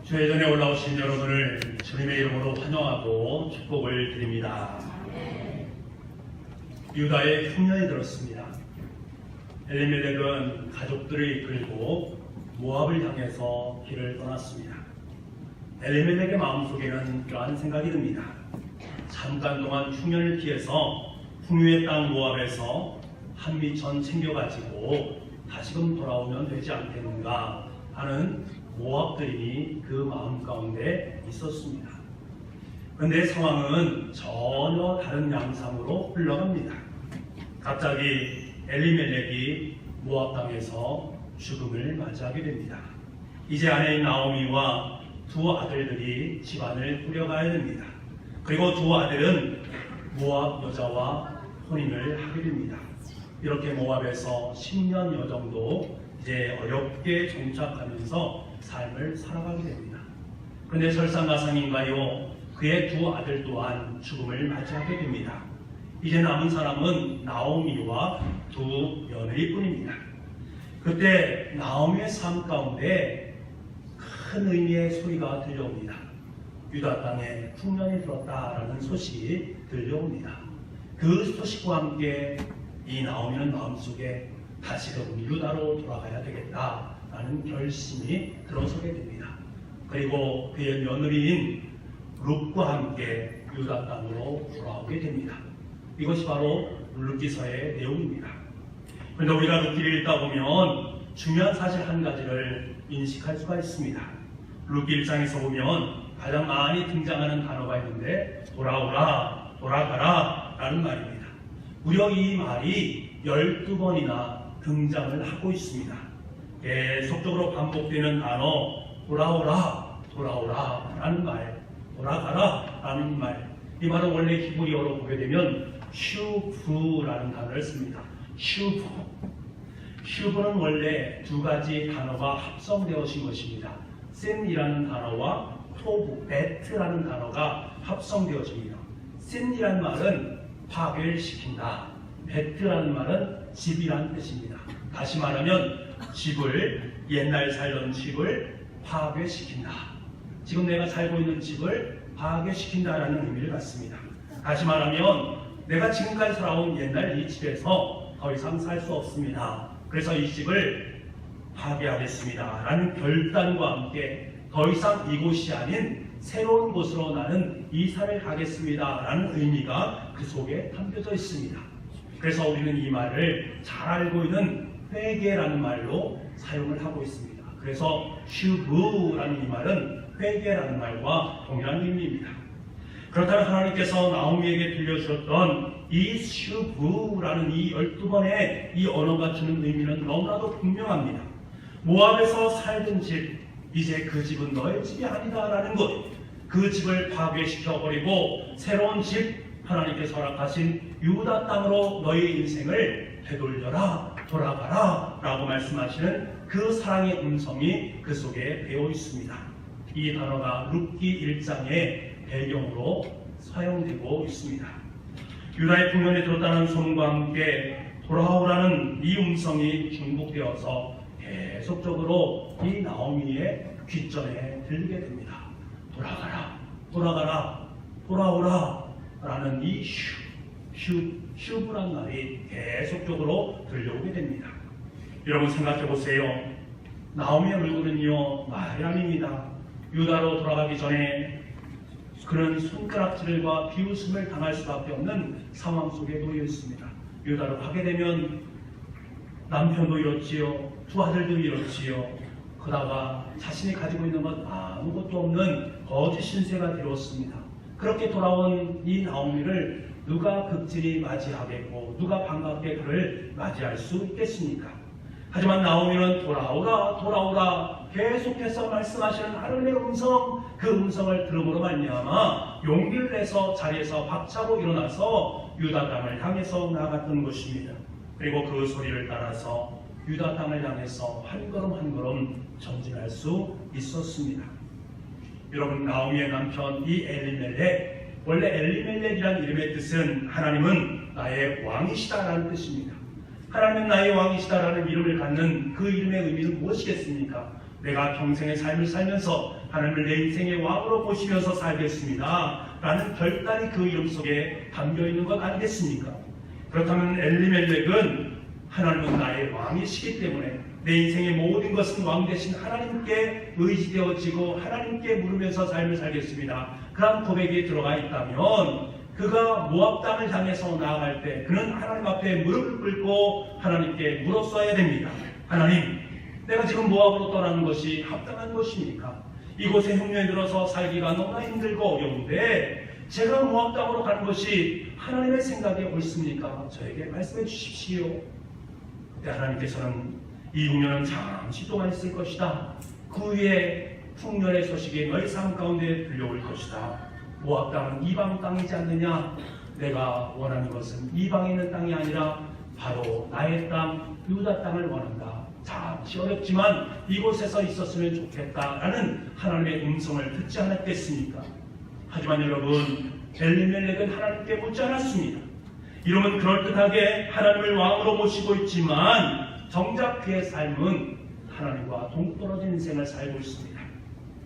주회전에 올라오신 여러분을 주님의 이름으로 환영하고 축복을 드립니다. 유다의 흉년이 들었습니다. 엘리멜렉은 가족들을 이끌고 모압을 향해서 길을 떠났습니다. 엘리멜렉의 마음속에는 이러한 생각이 듭니다. 잠깐 동안 흉년을 피해서 풍요의 땅 모압에서 한미천 챙겨가지고 다시금 돌아오면 되지 않겠는가 하는 모압들이 그 마음 가운데 있었습니다. 그런데 상황은 전혀 다른 양상으로 흘러갑니다. 갑자기 엘리멜렉이 모압 땅에서 죽음을 맞이하게 됩니다. 이제 아내인 나오미와 두 아들들이 집안을 꾸려가야 됩니다. 그리고 두 아들은 모압 여자와 혼인을 하게 됩니다. 이렇게 모압에서 10년여 정도 이제 어렵게 정착하면서 삶을 살아가게 됩니다. 그런데 설상가상인가요? 그의 두 아들 또한 죽음을 맞이하게 됩니다. 이제 남은 사람은 나오미와 두 며느리뿐입니다. 그때 나오미의 삶 가운데 큰 의미의 소리가 들려옵니다. 유다 땅에 풍년이 들었다라는 소식이 들려옵니다. 그 소식과 함께 이 나오미는 마음속에 다시금 유다로 돌아가야 되겠다라는 결심이 들어서게 됩니다. 그리고 그의 며느리인 룻과 함께 유다 땅으로 돌아오게 됩니다. 이것이 바로 룻기서의 내용입니다. 그런데 우리가 룻기를 읽다 보면 중요한 사실 한 가지를 인식할 수가 있습니다. 룻기 1장에서 보면 가장 많이 등장하는 단어가 있는데 돌아오라, 돌아가라 라는 말입니다. 무려 이 말이 12번이나 등장을 하고 있습니다. 계속적으로 반복되는 단어 돌아오라, 돌아오라 라는 말, 돌아가라 라는 말. 이 말은 원래 히브리어로 보게 되면 슈브라는 단어를 씁니다. 슈브는 원래 두 가지 단어가 합성되어진 것입니다. 센이라는 단어와 토브, 베트라는 단어가 합성되어집니다. 센이라는 말은 파괴를 시킨다. 베트라는 말은 집이라는 뜻입니다. 다시 말하면 집을, 옛날 살던 집을 파괴시킨다. 지금 내가 살고 있는 집을 파괴시킨다라는 의미를 갖습니다. 다시 말하면 내가 지금까지 살아온 옛날 이 집에서 더 이상 살 수 없습니다. 그래서 이 집을 파괴하겠습니다 라는 결단과 함께 더 이상 이곳이 아닌 새로운 곳으로 나는 이사를 가겠습니다 라는 의미가 그 속에 담겨져 있습니다. 그래서 우리는 이 말을 잘 알고 있는 회개라는 말로 사용을 하고 있습니다. 그래서 슈브라는 이 말은 회개라는 말과 동일한 의미입니다. 그렇다면 하나님께서 나오미에게 들려주셨던 이 슈브라는 이 12번의 이 언어가 주는 의미는 너무나도 분명합니다. 모압에서 살던 집, 이제 그 집은 너의 집이 아니다라는 것, 그 집을 파괴시켜버리고 새로운 집, 하나님께서 허락하신 유다 땅으로 너의 인생을 되돌려라, 돌아가라 라고 말씀하시는 그 사랑의 음성이 그 속에 배어 있습니다. 이 단어가 룻기 1장의 배경으로 사용되고 있습니다. 유다의 풍년이 들었다는 소문과 함께 돌아오라는 이 음성이 중복되어서 계속적으로 이 나오미의 귓전에 들리게 됩니다. 돌아가라, 돌아가라, 돌아오라 라는 이 슈브란 말이 계속적으로 들려오게 됩니다. 여러분 생각해 보세요. 나오미의 얼굴은요 마리암입니다. 유다로 돌아가기 전에 그런 손가락질과 비웃음을 당할 수밖에 없는 상황 속에 놓여 있습니다. 유다로 가게 되면 남편도 이렇지요, 두 아들도 이렇지요. 그러다가 자신이 가지고 있는 것 아무것도 없는 거짓 신세가 되었습니다. 그렇게 돌아온 이 나오미를 누가 극진히 맞이하겠고 누가 반갑게 그를 맞이할 수 있겠습니까? 하지만 나오미는 돌아오라, 돌아오라 계속해서 말씀하시는 하나님의 음성, 그 음성을 들음으로 말미암아 용기를 내서 자리에서 박차고 일어나서 유다 땅을 향해서 나아갔던 것입니다. 그리고 그 소리를 따라서 유다 땅을 향해서 한 걸음 한 걸음 전진할 수 있었습니다. 여러분, 나오미의 남편 이 엘리멜렉, 원래 엘리멜렉이라는 이름의 뜻은 하나님은 나의 왕이시다라는 뜻입니다. 하나님은 나의 왕이시다라는 이름을 갖는 그 이름의 의미는 무엇이겠습니까? 내가 평생의 삶을 살면서 하나님을 내 인생의 왕으로 모시면서 살겠습니다 라는 결단이 그 이름 속에 담겨 있는 것 아니겠습니까? 그렇다면 엘리멜렉은 하나님은 나의 왕이시기 때문에 내 인생의 모든 것은 왕 대신 하나님께 의지되어지고 하나님께 물으면서 삶을 살겠습니다 그런 고백에 들어가 있다면 그가 모압 땅을 향해서 나아갈 때 그는 하나님 앞에 무릎을 꿇고 하나님께 물었어야 됩니다. 하나님, 내가 지금 모압으로 떠나는 것이 합당한 것입니까? 이곳에 흉년에 들어서 살기가 너무나 힘들고 어려운데 제가 모압 땅으로 가는 것이 하나님의 생각에 옳습니까? 저에게 말씀해 주십시오. 그때 하나님께서는 이 흉년은 잠시 동안 있을 것이다. 그 후에 흉년의 소식이 너희 삶 가운데 들려올 것이다. 모압 땅은 이방 땅이지 않느냐? 내가 원하는 것은 이방에 있는 땅이 아니라 바로 나의 땅 유다 땅을 원한다. 잠시 어렵지만 이곳에서 있었으면 좋겠다라는 하나님의 음성을 듣지 않았겠습니까? 하지만 여러분, 엘리멜렉은 하나님께 묻지 않았습니다. 이러면 그럴듯하게 하나님을 왕으로 모시고 있지만 정작 그의 삶은 하나님과 동떨어진 인생을 살고 있습니다.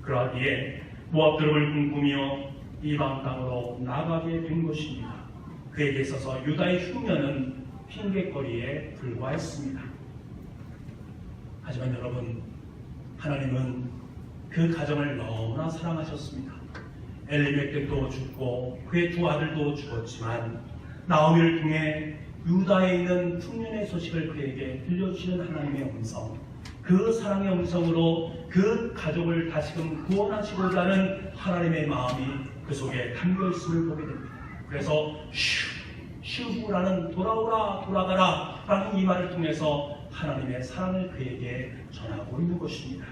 그러하기에 모압 드럼을 꿈꾸며 이방 땅으로 나가게 된 것입니다. 그에게 있어서 유다의 흉년은 핑계거리에 불과했습니다. 하지만 여러분, 하나님은 그 가정을 너무나 사랑하셨습니다. 엘리멜렉도 죽고 그의 두 아들도 죽었지만 나오미를 통해 유다에 있는 흉년의 소식을 그에게 들려주시는 하나님의 음성, 그 사랑의 음성으로 그 가족을 다시금 구원하시고자 하는 하나님의 마음이 그 속에 담겨 있음을 보게 됩니다. 그래서 슈브라는 돌아오라 돌아가라 라는 이 말을 통해서 하나님의 사랑을 그에게 전하고 있는 것입니다.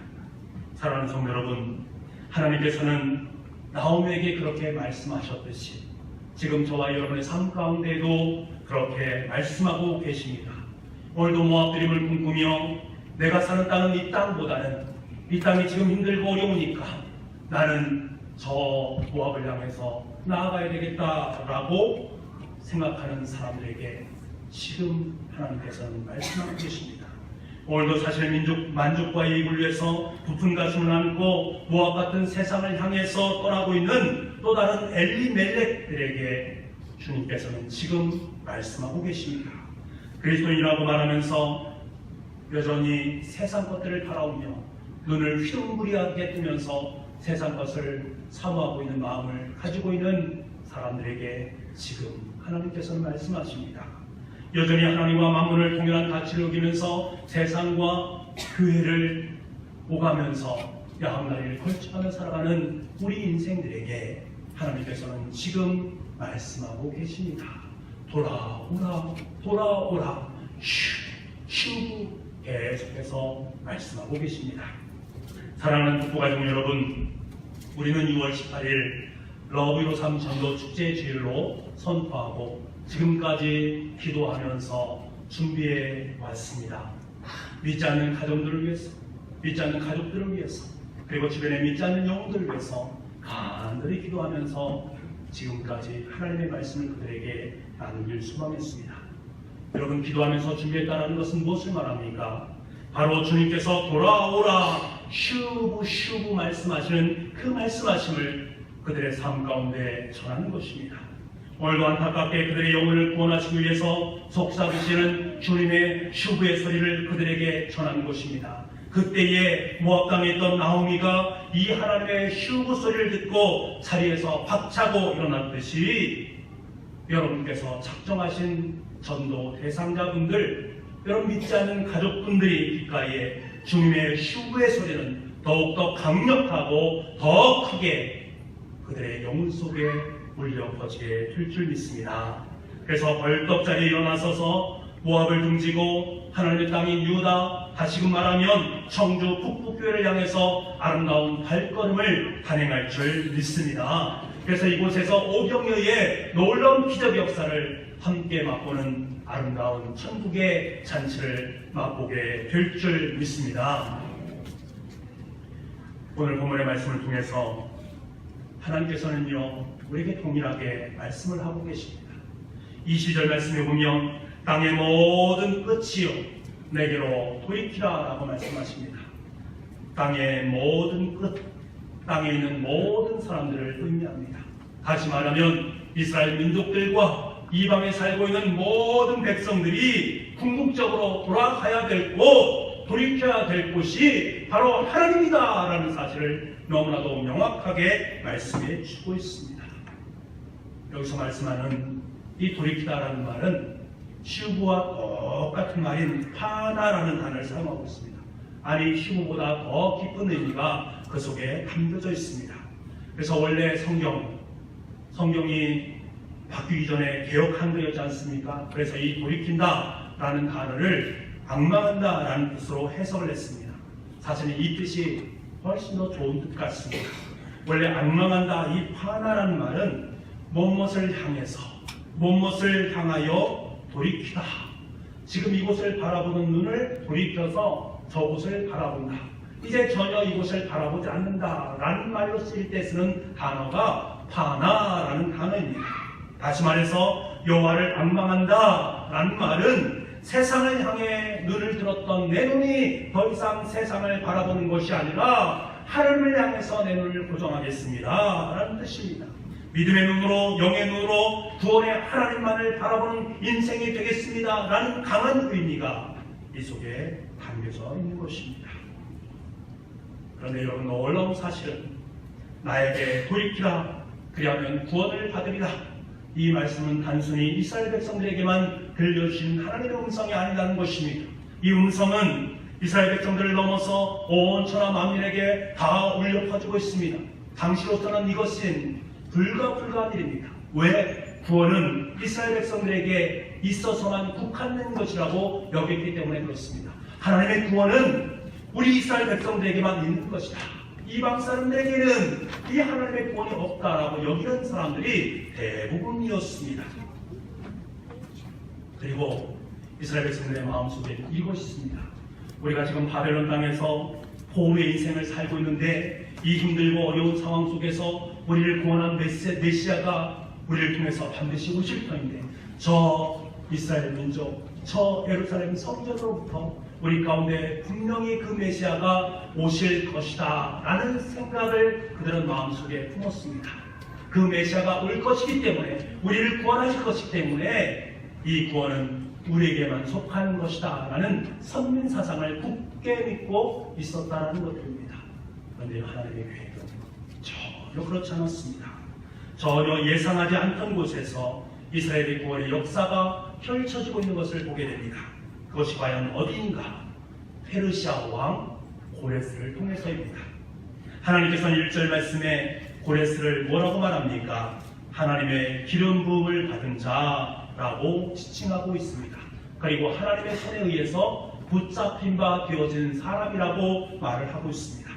사랑하는 성도 여러분, 하나님께서는 나오미에게 그렇게 말씀하셨듯이 지금 저와 여러분의 삶 가운데도 그렇게 말씀하고 계십니다. 오늘도 모압 드림을 꿈꾸며 내가 사는 땅은 이 땅보다는 이 땅이 지금 힘들고 어려우니까 나는 저 모압을 향해서 나아가야 되겠다라고 생각하는 사람들에게 지금 하나님께서는 말씀하고 계십니다. 오늘도 사실 민족 만족과의 이익을 위해서 부푼 가슴을 안고 모압 같은 세상을 향해서 떠나고 있는 또 다른 엘리멜렉들에게 주님께서는 지금 말씀하고 계십니다. 그리스도인이라고 말하면서 여전히 세상 것들을 바라오며 눈을 휘둥그리하게 뜨면서 세상 것을 사모하고 있는 마음을 가지고 있는 사람들에게 지금 하나님께서는 말씀하십니다. 여전히 하나님과 만물을 동일한 가치를 여기면서 세상과 교회를 오가면서 야합나리를 걸쳐가며 살아가는 우리 인생들에게 하나님께서는 지금 말씀하고 계십니다. 돌아오라 돌아오라 슈 계속해서 말씀하고 계십니다. 사랑하는 북부가족 여러분, 우리는 6월 18일 러브로 삶 전도 축제 주일로 선포하고 지금까지 기도하면서 준비해 왔습니다. 믿지 않는 가정들을 위해서, 믿지 않는 가족들을 위해서, 그리고 주변에 믿지 않는 영혼들을 위해서 간절히 기도하면서 지금까지 하나님의 말씀을 그들에게 나누길 소망했습니다. 여러분, 기도하면서 준비했다는 것은 무엇을 말합니까? 바로 주님께서 돌아오라 슈브 말씀하시는 그 말씀하심을 그들의 삶 가운데 전하는 것입니다. 오늘도 안타깝게 그들의 영혼을 구원하시기 위해서 속삭이시는 주님의 슈브의 소리를 그들에게 전하는 것입니다. 그때에 모압 땅에 있던 나오미가 이 하나님의 슈브 소리를 듣고 자리에서 박차고 일어났듯이 여러분께서 작정하신 전도 대상자분들, 여러분 믿지 않는 가족분들이 귓가에 주님의 슈브의 소리는 더욱더 강력하고 더 크게 그들의 영혼 속에 울려 퍼지게 될 줄 믿습니다. 그래서 벌떡 자리에 일어나서서 모압을 등지고 하나님의 땅인 유다, 다시금 말하면 청주 북부교회를 향해서 아름다운 발걸음을 단행할 줄 믿습니다. 그래서 이곳에서 오병이어의 놀라운 기적 역사를 함께 맛보는 아름다운 천국의 잔치를 맛보게 될 줄 믿습니다. 오늘 본문의 말씀을 통해서 하나님께서는요, 우리에게 동일하게 말씀을 하고 계십니다. 20절 말씀에 보면 땅의 모든 끝이요 내게로 돌이키라 라고 말씀하십니다. 땅의 모든 끝, 땅에 있는 모든 사람들을 의미합니다. 다시 말하면 이스라엘 민족들과 이방에 살고 있는 모든 백성들이 궁극적으로 돌아가야 될 곳, 돌이켜야 될 곳이 바로 하나님이다라는 사실을 너무나도 명확하게 말씀해 주고 있습니다. 여기서 말씀하는 이 돌이키다라는 말은 슈브와 똑같은 말인 파나라는 단어를 사용하고 있습니다. 아니 슈브보다 더 깊은 의미가 그 속에 담겨져 있습니다. 그래서 원래 성경이 바뀌기 전에 개역 한글이었지 않습니까? 그래서 이 돌이킨다라는 단어를 악망한다라는 뜻으로 해석을 했습니다. 사실은 이 뜻이 훨씬 더 좋은 뜻 같습니다. 원래 악망한다, 이 파나라는 말은 무엇을 향해서, 무엇을 향하여 돌이키다. 지금 이곳을 바라보는 눈을 돌이켜서 저곳을 바라본다. 이제 전혀 이곳을 바라보지 않는다라는 말로 쓰일 때 쓰는 단어가 파나라는 단어입니다. 다시 말해서 여호와를 악망한다라는 말은 세상을 향해 눈을 들었던 내 눈이 더 이상 세상을 바라보는 것이 아니라 하나님을 향해서 내 눈을 고정하겠습니다 라는 뜻입니다. 믿음의 눈으로, 영의 눈으로 구원의 하나님만을 바라보는 인생이 되겠습니다 라는 강한 의미가 이 속에 담겨져 있는 것입니다. 그런데 여러분, 놀라운 사실은 나에게 돌이키라, 그리하면 구원을 받으리라, 이 말씀은 단순히 이스라엘 백성들에게만 들려주신 하나님의 음성이 아니라는 것입니다. 이 음성은 이스라엘 백성들을 넘어서 온 천하 만민에게 다 울려 퍼지고 있습니다. 당시로서는 이것은 불가불가한 일입니다. 왜? 구원은 이스라엘 백성들에게 있어서만 국한된 것이라고 여겼기 때문에 그렇습니다. 하나님의 구원은 우리 이스라엘 백성들에게만 있는 것이다. 이방 사람들에게는 이 하나님의 구원이 없다라고 여기는 사람들이 대부분이었습니다. 그리고 이스라엘 백성들의 마음속에 이것이 있습니다. 우리가 지금 바벨론 땅에서 포로의 인생을 살고 있는데 이 힘들고 어려운 상황 속에서 우리를 구원한 메시아가 우리를 통해서 반드시 오실 터인데, 저 이스라엘 민족, 저 예루살렘 성전으로부터 우리 가운데 분명히 그 메시아가 오실 것이다 라는 생각을 그들은 마음속에 품었습니다. 그 메시아가 올 것이기 때문에, 우리를 구원하실 것이기 때문에 이 구원은 우리에게만 속한 것이다 라는 선민사상을 굳게 믿고 있었다는 것들입니다. 그런데 하나님의 계획은 전혀 그렇지 않았습니다. 전혀 예상하지 않던 곳에서 이스라엘의 구원의 역사가 펼쳐지고 있는 것을 보게 됩니다. 그것이 과연 어디인가? 페르시아 왕 고레스를 통해서입니다. 하나님께서는 1절 말씀에 고레스를 뭐라고 말합니까? 하나님의 기름 부음을 받은 자라고 지칭하고 있습니다. 그리고 하나님의 손에 의해서 붙잡힌 바 되어진 사람이라고 말을 하고 있습니다.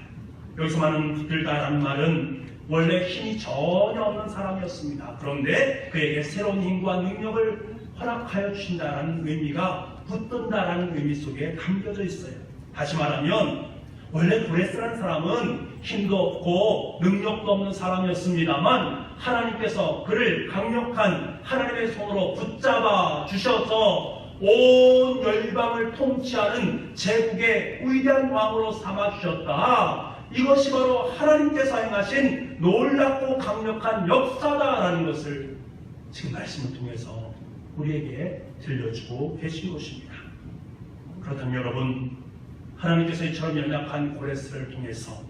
여기서 말하는 붙들다라는 말은 원래 힘이 전혀 없는 사람이었습니다. 그런데 그에게 새로운 힘과 능력을 허락하여 주신다라는 의미가 붙든다라는 의미 속에 담겨져 있어요. 다시 말하면 원래 고레스라는 사람은 힘도 없고 능력도 없는 사람이었습니다만 하나님께서 그를 강력한 하나님의 손으로 붙잡아 주셔서 온 열방을 통치하는 제국의 위대한 왕으로 삼아주셨다. 이것이 바로 하나님께서 행하신 놀랍고 강력한 역사다라는 것을 지금 말씀을 통해서 우리에게 들려주고 계신 것입니다. 그렇다면 여러분, 하나님께서 이처럼 연약한 고레스를 통해서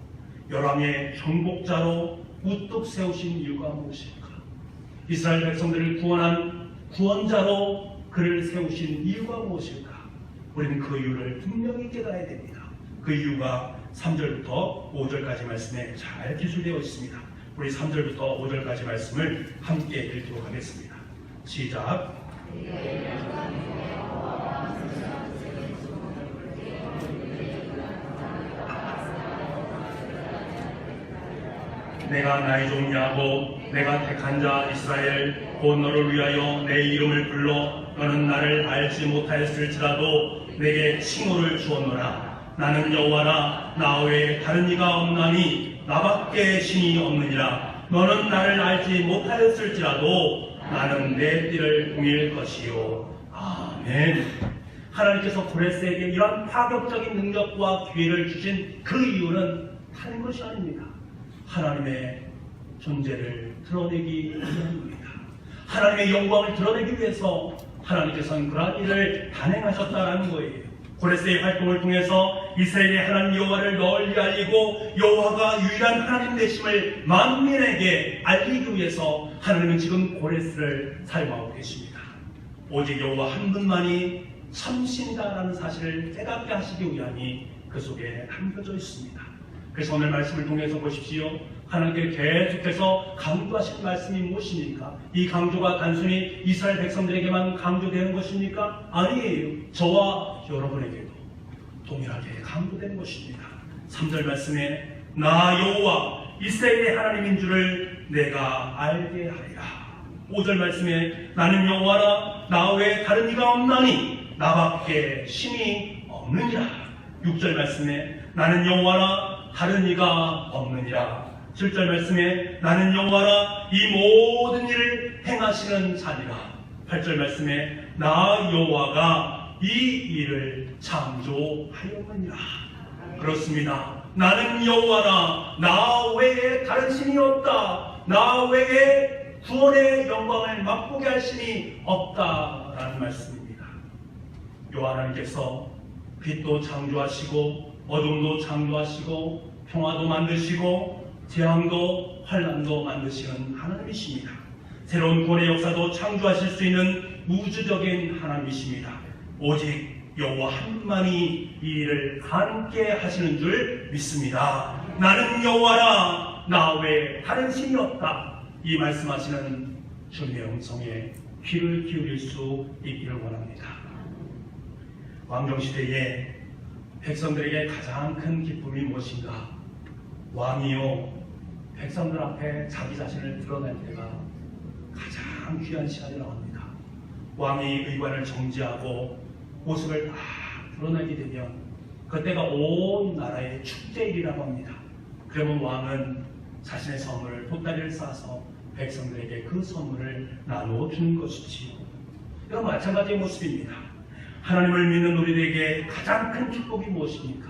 열왕의 정복자로 우뚝 세우신 이유가 무엇일까? 이스라엘 백성들을 구원한 구원자로 그를 세우신 이유가 무엇일까? 우리는 그 이유를 분명히 깨달아야 됩니다. 그 이유가 3절부터 5절까지 말씀에 잘 기술되어 있습니다. 우리 3절부터 5절까지 말씀을 함께 읽도록 하겠습니다. 시작. 내가 나의 종 야곱, 내가 택한 자 이스라엘, 곧 너를 위하여 내 이름을 불러 너는 나를 알지 못하였을지라도 내게 칭호를 주었노라. 나는 여호와라, 나 외에 다른 이가 없나니 나밖에 신이 없느니라. 너는 나를 알지 못하였을지라도 나는 내 띠를 공일 것이요. 아멘. 하나님께서 고레스에게 이런 파격적인 능력과 기회를 주신 그 이유는 다른 것이 아닙니다. 하나님의 존재를 드러내기 위함입니다. 하나님의 영광을 드러내기 위해서 하나님께서는 그러한 일을 단행하셨다는 거예요. 고레스의 활동을 통해서 이스라엘의 하나님 여호와를 널리 알리고 여호와가 유일한 하나님 되심을 만민에게 알리기 위해서 하나님은 지금 고레스를 사용하고 계십니다. 오직 여호와 한 분만이 참신이다라는 사실을 깨닫게 하시기 위함이 그 속에 담겨져 있습니다. 그래서 오늘 말씀을 통해서 보십시오. 하나님께 계속해서 강조하신 말씀이 무엇입니까? 이 강조가 단순히 이스라엘 백성들에게만 강조되는 것입니까? 아니에요. 저와 여러분에게도 동일하게 강조된 것입니다. 3절 말씀에 나 여호와 이스라엘의 하나님인 줄을 내가 알게 하리라. 5절 말씀에 나는 여호와라 나 외에 다른 이가 없나니 나밖에 신이 없느니라. 6절 말씀에 나는 여호와라 다른 이가 없느니라. 7절 말씀에 나는 여호와라 이 모든 일을 행하시는 자니라. 8절 말씀에 나 여호와가 이 일을 창조하였느니라. 그렇습니다. 나는 여호와라 나 외에 다른 신이 없다. 나 외에 구원의 영광을 맛보게 할 신이 없다라는 말씀입니다. 여호와 하나님께서 빛도 창조하시고 어둠도 창조하시고 평화도 만드시고 재앙도 환난도 만드시는 하나님이십니다. 새로운 구원의 역사도 창조하실 수 있는 우주적인 하나님이십니다. 오직 여호와 한 분만이 이 일을 함께 하시는 줄 믿습니다. 나는 여호와라 나 외에 다른 신이 없다. 이 말씀하시는 주님의 음성에 귀를 기울일 수 있기를 원합니다. 왕정시대에 백성들에게 가장 큰 기쁨이 무엇인가? 왕이요 백성들 앞에 자기 자신을 드러낼 때가 가장 귀한 시간이라고 합니다. 왕이 의관을 정지하고 모습을 다 드러내게 되면 그때가 온 나라의 축제일이라고 합니다. 그러면 왕은 자신의 선물을 보따리를 싸서 백성들에게 그 선물을 나누어주는 것이지요. 이런 마찬가지의 모습입니다. 하나님을 믿는 우리들에게 가장 큰 축복이 무엇입니까?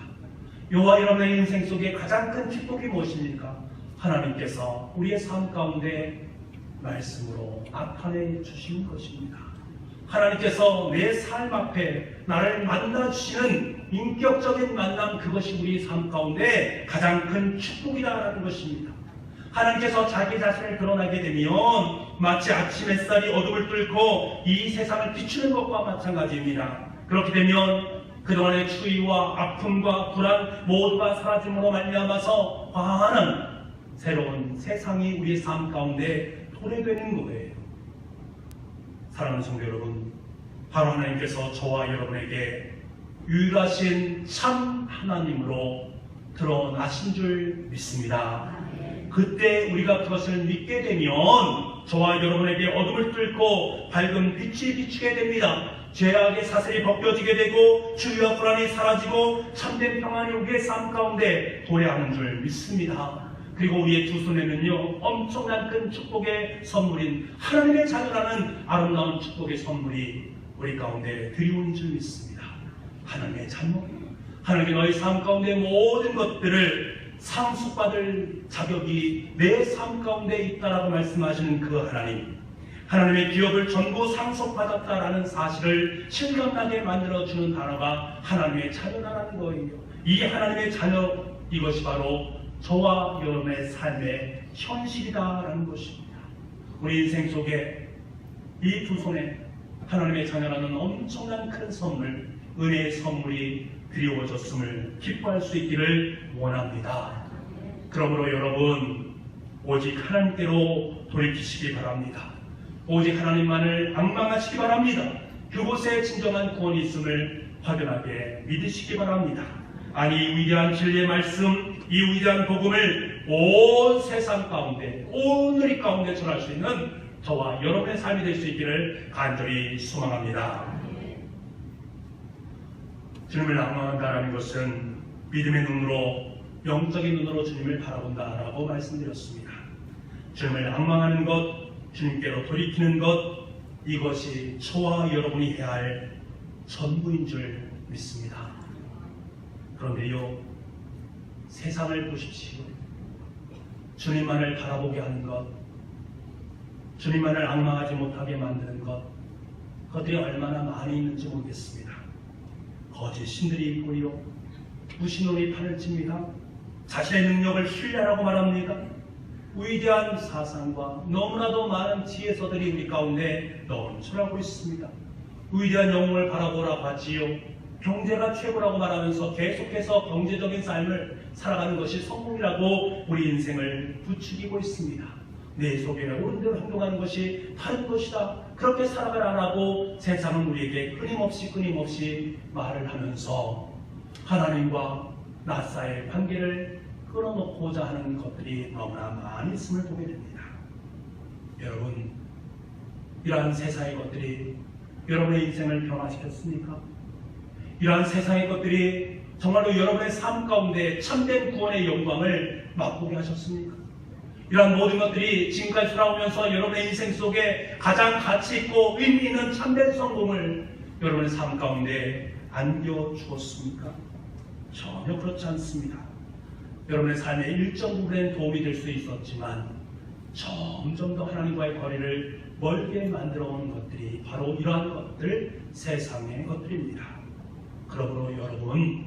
여호와 여러분의 인생 속에 가장 큰 축복이 무엇입니까? 하나님께서 우리의 삶 가운데 말씀으로 나타내 주신 것입니다. 하나님께서 내 삶 앞에 나를 만나 주시는 인격적인 만남, 그것이 우리 삶 가운데 가장 큰 축복이라는 것입니다. 하나님께서 자기 자신을 드러나게 되면 마치 아침 햇살이 어둠을 뚫고 이 세상을 비추는 것과 마찬가지입니다. 그렇게 되면 그동안의 추위와 아픔과 불안 모두가 사라짐으로 말미암아서 환한 새로운 세상이 우리의 삶 가운데 도래되는 거예요. 사랑하는 성도 여러분, 바로 하나님께서 저와 여러분에게 유일하신 참 하나님으로 드러나신 줄 믿습니다. 그때 우리가 그것을 믿게 되면 저와 여러분에게 어둠을 뚫고 밝은 빛이 비추게 됩니다. 죄악의 사슬이 벗겨지게 되고 주의와 불안이 사라지고 참된 평안이 우리의 삶 가운데 도래하는 줄 믿습니다. 그리고 우리의 두 손에는요 엄청난 큰 축복의 선물인 하나님의 자녀라는 아름다운 축복의 선물이 우리 가운데 드리운 줄 믿습니다. 하나님의 자녀, 하나님께 너희 삶 가운데 모든 것들을 상속받을 자격이 내 삶 가운데 있다라고 말씀하시는 그 하나님, 하나님의 기업을 전부 상속받았다라는 사실을 실감나게 만들어주는 단어가 하나님의 자녀라는 거예요. 이 하나님의 자녀, 이것이 바로 저와 여러분의 삶의 현실이다라는 것입니다. 우리 인생 속에 이 두 손에 하나님의 자녀라는 엄청난 큰 선물, 은혜의 선물이 드리워졌음을 기뻐할 수 있기를 원합니다. 그러므로 여러분, 오직 하나님께로 돌이키시기 바랍니다. 오직 하나님만을 앙망하시기 바랍니다. 그곳에 진정한 구원이 있음을 확연하게 믿으시기 바랍니다. 아니, 이 위대한 진리의 말씀, 이 위대한 복음을 온 세상 가운데, 온 우리 가운데 전할 수 있는 저와 여러분의 삶이 될 수 있기를 간절히 소망합니다. 주님을 앙망한다라는 것은 믿음의 눈으로, 영적인 눈으로 주님을 바라본다라고 말씀드렸습니다. 주님을 앙망하는 것, 주님께로 돌이키는 것, 이것이 저와 여러분이 해야 할 전부인 줄 믿습니다. 그런데요, 세상을 보십시오. 주님만을 바라보게 하는 것, 주님만을 앙망하지 못하게 만드는 것, 그것들이 얼마나 많이 있는지 모르겠습니다. 거짓 신들이 있고요, 무신론이 판을 칩니다. 자신의 능력을 신뢰하라고 말합니다. 위대한 사상과 너무나도 많은 지혜서들이 우리 가운데 넘쳐나고 있습니다. 위대한 영웅을 바라보라고 하지요. 경제가 최고라고 말하면서 계속해서 경제적인 삶을 살아가는 것이 성공이라고 우리 인생을 부추기고 있습니다. 내 속에 옳은 대로 행동하는 것이 다른 것이다. 그렇게 살아가라고 세상은 우리에게 끊임없이 말을 하면서 하나님과 나 사이의 관계를 끊어놓고자 하는 것들이 너무나 많이 있음을 보게 됩니다. 여러분, 이러한 세상의 것들이 여러분의 인생을 변화시켰습니까? 이러한 세상의 것들이 정말로 여러분의 삶 가운데 참된 구원의 영광을 맛보게 하셨습니까? 이러한 모든 것들이 지금까지 살아오면서 여러분의 인생 속에 가장 가치 있고 의미 있는 참된 성공을 여러분의 삶 가운데 안겨주었습니까? 전혀 그렇지 않습니다. 여러분의 삶의 일정 부분엔 도움이 될 수 있었지만 점점 더 하나님과의 거리를 멀게 만들어 오는 것들이 바로 이러한 것들, 세상의 것들입니다. 그러므로 여러분,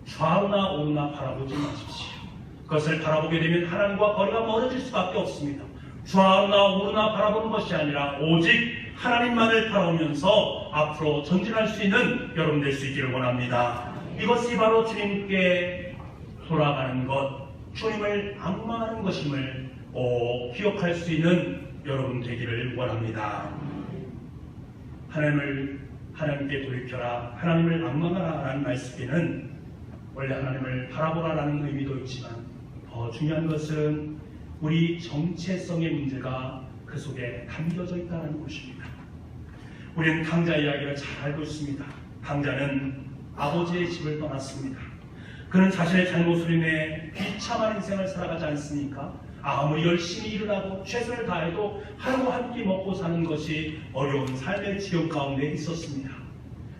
좌우나 우나 바라보지 마십시오. 그것을 바라보게 되면 하나님과 거리가 멀어질 수밖에 없습니다. 좌우나 우나 바라보는 것이 아니라 오직 하나님만을 바라보면서 앞으로 전진할 수 있는 여러분 될 수 있기를 원합니다. 이것이 바로 주님께 돌아가는 것, 주님을 앙망하는 것임을 기억할 수 있는 여러분 되기를 원합니다. 하나님께 돌이켜라, 하나님을 앙망하라 라는 말씀에는 원래 하나님을 바라보라 라는 의미도 있지만 더 중요한 것은 우리 정체성의 문제가 그 속에 담겨져 있다는 것입니다. 우리는 강자 이야기를 잘 알고 있습니다. 강자는 아버지의 집을 떠났습니다. 그는 자신의 잘못으로 인해 비참한 인생을 살아가지 않습니까? 아무리 열심히 일을 하고 최선을 다해도 하루 한 끼 먹고 사는 것이 어려운 삶의 지경 가운데 있었습니다.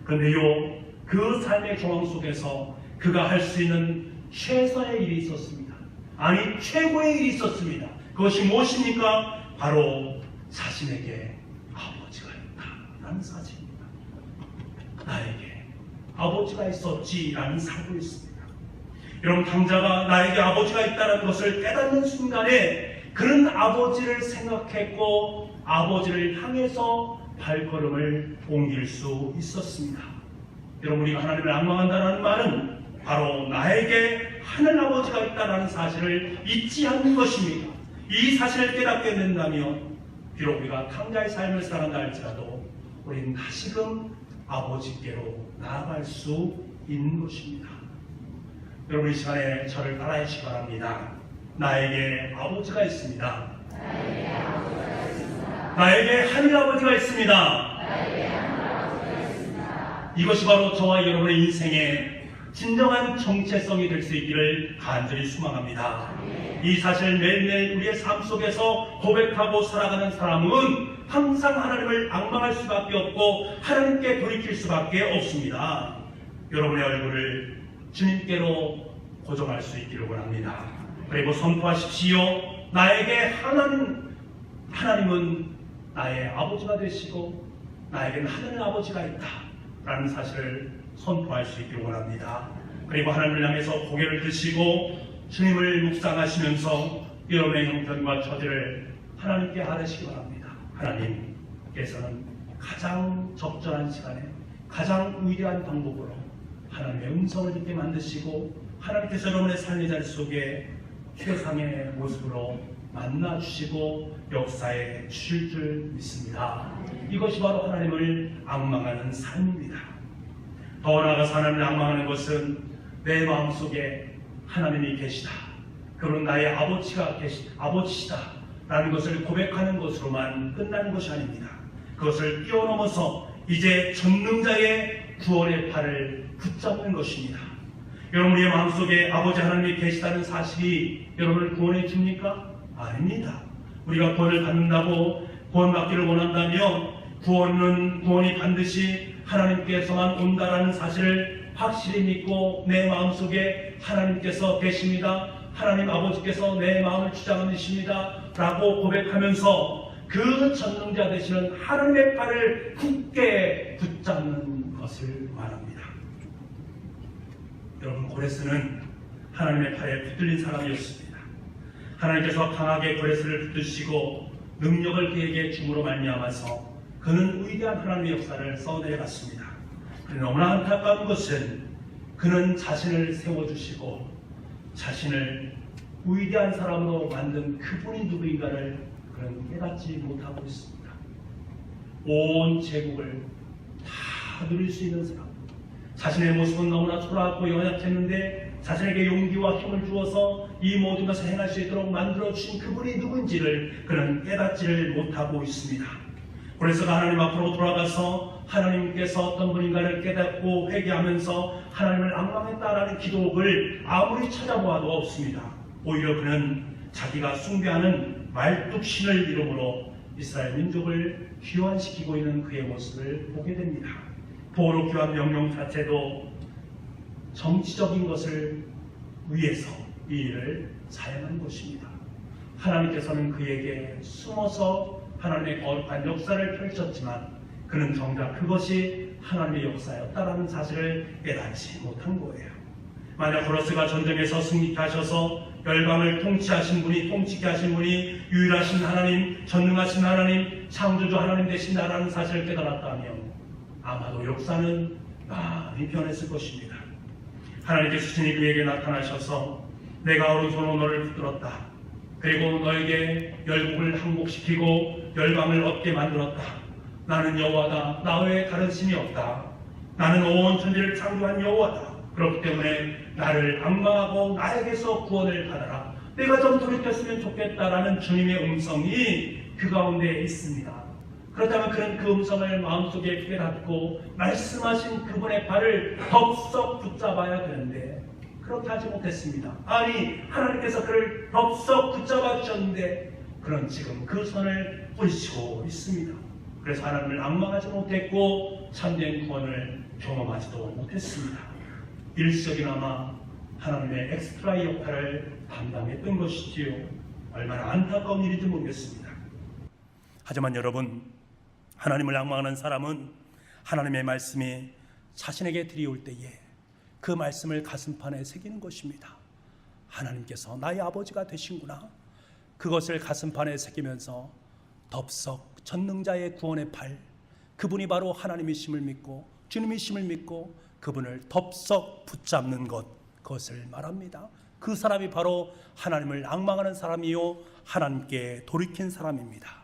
그런데요, 그 삶의 조항 속에서 그가 할 수 있는 최선의 일이 있었습니다. 아니, 최고의 일이 있었습니다. 그것이 무엇입니까? 바로 자신에게 아버지가 있다라는 사실입니다. 나에게 아버지가 있었지라는 사고였습니다. 여러분, 강자가 나에게 아버지가 있다는 것을 깨닫는 순간에 그는 아버지를 생각했고 아버지를 향해서 발걸음을 옮길 수 있었습니다. 여러분, 우리가 하나님을 앙망한다는 말은 바로 나에게 하늘 아버지가 있다는 사실을 잊지 않는 것입니다. 이 사실을 깨닫게 된다면 비록 우리가 강자의 삶을 살아간다 할지라도 우리는 다시금 아버지께로 나아갈 수 있는 것입니다. 여러분, 이 시간에 저를 따라해 주시기 바랍니다. 나에게 아버지가 있습니다. 나에게 하늘 아버지가 있습니다. 이것이 바로 저와 여러분의 인생의 진정한 정체성이 될 수 있기를 간절히 소망합니다. 이 사실 매일매일 우리의 삶 속에서 고백하고 살아가는 사람은 항상 하나님을 앙망할 수밖에 없고 하나님께 돌이킬 수밖에 없습니다. 여러분의 얼굴을 주님께로 고정할 수 있기를 원합니다. 그리고 선포하십시오. 나에게 하나님은 나의 아버지가 되시고 나에게는 하늘 아버지가 있다 라는 사실을 선포할 수 있기를 원합니다. 그리고 하나님을 향해서 고개를 드시고 주님을 묵상하시면서 여러분의 형편과 처지를 하나님께 아뢰시기 바랍니다. 하나님께서는 가장 적절한 시간에 가장 위대한 방법으로 하나님의 음성을 듣게 만드시고 하나님께서 여러분의 삶의 자리 속에 최상의 모습으로 만나주시고 역사에 주실 줄 믿습니다. 이것이 바로 하나님을 앙망하는 삶입니다. 더 나아가서 하나님을 앙망하는 것은 내 마음속에 하나님이 계시다, 그런 나의 아버지시다 라는 것을 고백하는 것으로만 끝나는 것이 아닙니다. 그것을 뛰어넘어서 이제 전능자의 구원의 팔을 붙잡는 것입니다. 여러분, 우리의 마음속에 아버지 하나님이 계시다는 사실이 여러분을 구원해 줍니까? 아닙니다. 우리가 구원을 받는다고 구원받기를 원한다면 구원이 반드시 하나님께서만 온다라는 사실을 확실히 믿고 내 마음속에 하나님께서 계십니다. 하나님 아버지께서 내 마음을 주장하십니다. 라고 고백하면서 그 전능자 되시는 하나님의 팔을 굳게 붙잡는 것을 말합니다. 여러분, 고레스는 하나님의 팔에 붙들린 사람이었습니다. 하나님께서 강하게 고레스를 붙드시고 능력을 그에게 줌으로 말미암아서 그는 위대한 하나님의 역사를 써내려갔습니다. 그러나 너무나 안타까운 것은 그는 자신을 세워주시고 자신을 위대한 사람으로 만든 그분이 누구인가를 그는 깨닫지 못하고 있습니다. 온 제국을 다 누릴 수 있는 사람, 자신의 모습은 너무나 초라하고 연약했는데 자신에게 용기와 힘을 주어서 이 모든 것을 행할 수 있도록 만들어주신 그분이 누군지를 그는 깨닫지를 못하고 있습니다. 그래서 하나님 앞으로 돌아가서 하나님께서 어떤 분인가를 깨닫고 회개하면서 하나님을 앙망했다라는 기록을 아무리 찾아보아도 없습니다. 오히려 그는 자기가 숭배하는 말뚝신을 이름으로 이스라엘 민족을 귀환시키고 있는 그의 모습을 보게 됩니다. 포로 귀환 명령 자체도 정치적인 것을 위해서 이 일을 사용한 것입니다. 하나님께서는 그에게 숨어서 하나님의 거룩한 역사를 펼쳤지만 그는 정작 그것이 하나님의 역사였다라는 사실을 깨닫지 못한 거예요. 만약 고레스가 전쟁에서 승리케 하셔서 열방을 통치하신 분이, 통치케 하신 분이 유일하신 하나님, 전능하신 하나님, 창조주 하나님 되신다라는 사실을 깨달았다면 아마도 역사는 많이 변했을 것입니다. 하나님께서 친히 그에게 나타나셔서 내가 오른손으로 너를 붙들었다. 그리고 너에게 열국을 항복시키고 열방을 얻게 만들었다. 나는 여호와다. 나 외에 다른 신이 없다. 나는 온 천지를 창조한 여호와다. 그렇기 때문에 나를 앙망하고 나에게서 구원을 받아라. 내가 좀 돌이켰으면 좋겠다라는 주님의 음성이 그 가운데 있습니다. 그렇다면 그는 그 음성을 마음속에 깨닫고 말씀하신 그분의 발을 덥석 붙잡아야 되는데 그렇게 하지 못했습니다. 아니, 하나님께서 그를 덥석 붙잡아 주셨는데 그는 지금 그 손을 뿌리치고 있습니다. 그래서 하나님을 앙망하지 못했고 참된 구원을 경험하지도 못했습니다. 일시적이나마 하나님의 엑스트라 역할을 담당했던 것이지요. 얼마나 안타까운 일인지 모르겠습니다. 하지만 여러분, 하나님을 앙망하는 사람은 하나님의 말씀이 자신에게 들이올 때에 그 말씀을 가슴판에 새기는 것입니다. 하나님께서 나의 아버지가 되신구나. 그것을 가슴판에 새기면서 덥석 전능자의 구원의 팔, 그분이 바로 하나님이심을 믿고 주님이심을 믿고 그분을 덥석 붙잡는 것, 그것을 말합니다. 그 사람이 바로 하나님을 앙망하는 사람이요 하나님께 돌이킨 사람입니다.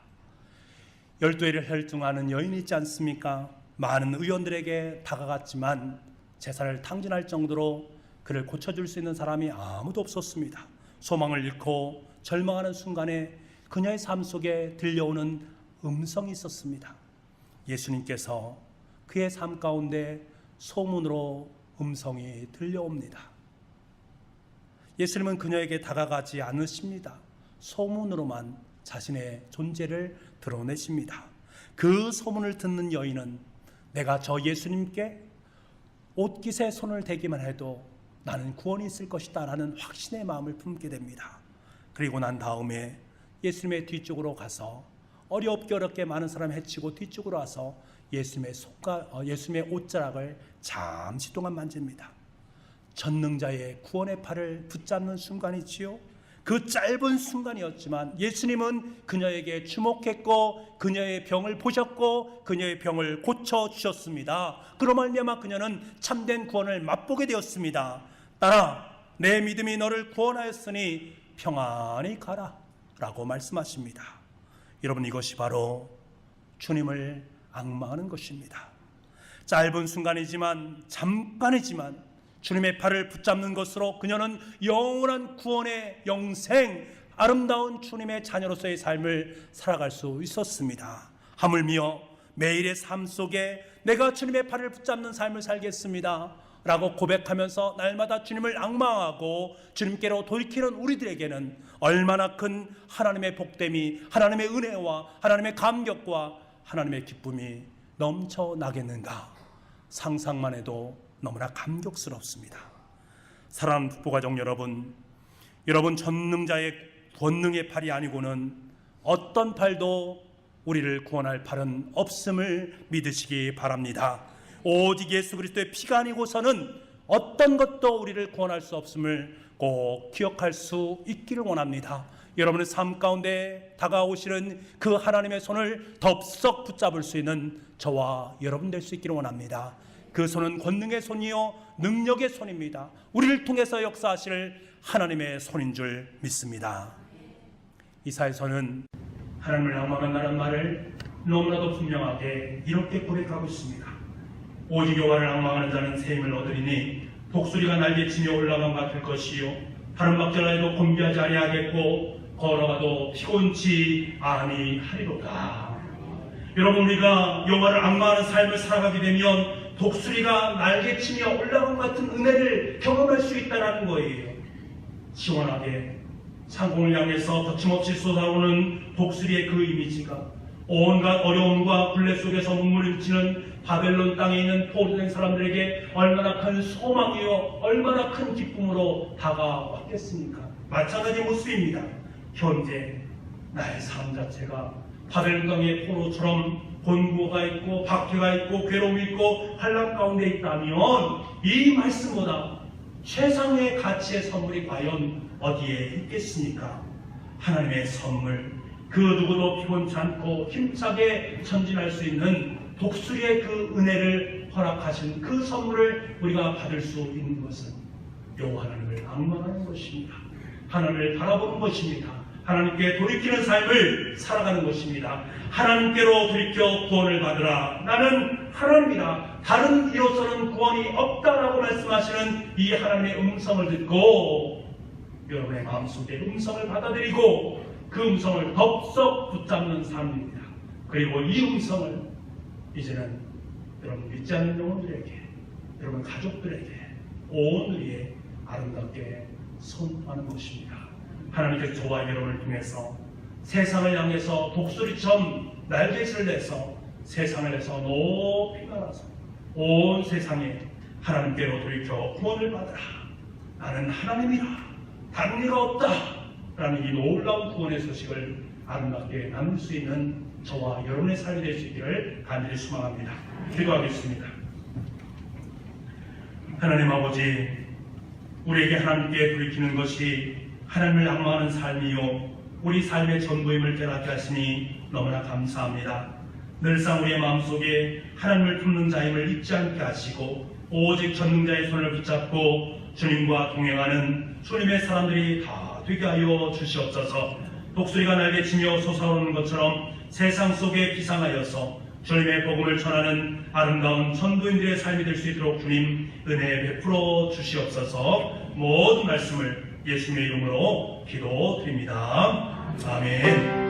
12회를 혈중하는 여인이 있지 않습니까? 많은 의원들에게 다가갔지만 재산을 탕진할 정도로 그를 고쳐줄 수 있는 사람이 아무도 없었습니다. 소망을 잃고 절망하는 순간에 그녀의 삶 속에 들려오는 음성이 있었습니다. 예수님께서 그의 삶 가운데 소문으로 음성이 들려옵니다. 예수님은 그녀에게 다가가지 않으십니다. 소문으로만 자신의 존재를 드러내십니다. 그 소문을 듣는 여인은 내가 저 예수님께 옷깃에 손을 대기만 해도 나는 구원이 있을 것이다 라는 확신의 마음을 품게 됩니다. 그리고 난 다음에 예수님의 뒤쪽으로 가서 어렵게 많은 사람 해치고 뒤쪽으로 와서 예수님의 옷자락을 잠시 동안 만집니다. 전능자의 구원의 팔을 붙잡는 순간이지요. 그 짧은 순간이었지만 예수님은 그녀에게 주목했고 그녀의 병을 보셨고 그녀의 병을 고쳐주셨습니다. 그로 말미암아 그녀는 참된 구원을 맛보게 되었습니다. 딸아, 내 믿음이 너를 구원하였으니 평안히 가라 라고 말씀하십니다. 여러분, 이것이 바로 주님을 앙망하는 것입니다. 짧은 순간이지만 잠깐이지만 주님의 팔을 붙잡는 것으로 그녀는 영원한 구원의 영생, 아름다운 주님의 자녀로서의 삶을 살아갈 수 있었습니다. 하물며 매일의 삶 속에 내가 주님의 팔을 붙잡는 삶을 살겠습니다 라고 고백하면서 날마다 주님을 앙망하고 주님께로 돌이키는 우리들에게는 얼마나 큰 하나님의 복됨이, 하나님의 은혜와 하나님의 감격과 하나님의 기쁨이 넘쳐나겠는가. 상상만 해도 너무나 감격스럽습니다. 사랑하는 북부가족 여러분, 여러분 전능자의 권능의 팔이 아니고는 어떤 팔도 우리를 구원할 팔은 없음을 믿으시기 바랍니다. 오직 예수 그리스도의 피가 아니고서는 어떤 것도 우리를 구원할 수 없음을 꼭 기억할 수 있기를 원합니다. 여러분의 삶 가운데 다가오시는 그 하나님의 손을 덥석 붙잡을 수 있는 저와 여러분 될 수 있기를 원합니다. 그 손은 권능의 손이요 능력의 손입니다. 우리를 통해서 역사하실 하나님의 손인 줄 믿습니다. 이사야서는 하나님을 앙망한다는 말을 너무나도 분명하게 이렇게 고백하고 있습니다. 오직 여호와를 앙망하는 자는 새 힘을 얻으리니 독수리가 날개치며 올라간 것 같을 것이요 다른 박자라 해도 곤비하지 아니하겠고 걸어가도 피곤치 아니하리로다. 여러분, 우리가 여호와를 앙망하는 삶을 살아가게 되면 독수리가 날개치며 올라간 것 같은 은혜를 경험할 수 있다는 거예요. 시원하게 상공을 향해서 거침없이 쏟아오는 독수리의 그 이미지가 온갖 어려움과 굴레 속에서 몸부림치는 바벨론 땅에 있는 포로된 사람들에게 얼마나 큰 소망이요 얼마나 큰 기쁨으로 다가왔겠습니까? 마찬가지 모습입니다. 현재 나의 삶 자체가 바벨론 땅의 포로처럼 곤고가 있고 박해가 있고 괴로움이 있고 환난 가운데 있다면 이 말씀보다 최상의 가치의 선물이 과연 어디에 있겠습니까? 하나님의 선물, 그 누구도 피곤치 않고 힘차게 전진할 수 있는 독수리의 그 은혜를 허락하신 그 선물을 우리가 받을 수 있는 것은 여호와 하나님을 앙망하는 것입니다. 하나님을 바라보는 것입니다. 하나님께 돌이키는 삶을 살아가는 것입니다. 하나님께로 돌이켜 구원을 받으라. 나는 하나님이다. 다른 이로서는 구원이 없다라고 말씀하시는 이 하나님의 음성을 듣고 여러분의 마음속에 음성을 받아들이고 그 음성을 덥석 붙잡는 삶입니다. 그리고 이 음성을 이제는 여러분 믿지 않는 영혼들에게, 여러분 가족들에게 온 의에 아름답게 선포하는 것입니다. 하나님께서 저와 여러분을 통해서 세상을 향해서 독수리처럼 날개를 내서 세상을 해서 높이 날아서 온 세상에 하나님께로 돌이켜 구원을 받으라. 나는 하나님이라. 다른 이가 없다. 라는 이 놀라운 구원의 소식을 아름답게 나눌 수 있는 저와 여러분의 삶이 될 수 있기를 간절히 소망합니다. 기도하겠습니다. 하나님 아버지, 우리에게 하나님께 돌이키는 것이 하나님을 앙망하는 삶이요 우리 삶의 전부임을 깨닫게 하시니 너무나 감사합니다. 늘상 우리의 마음속에 하나님을 품는 자임을 잊지 않게 하시고 오직 전능자의 손을 붙잡고 주님과 동행하는 주님의 사람들이 다 되게 하여 주시옵소서. 독수리가 날개치며 솟아오르는 것처럼 세상 속에 비상하여서 주님의 복음을 전하는 아름다운 전도인들의 삶이 될 수 있도록 주님 은혜 베풀어 주시옵소서. 모든 말씀을 예수님의 이름으로 기도드립니다. 아멘.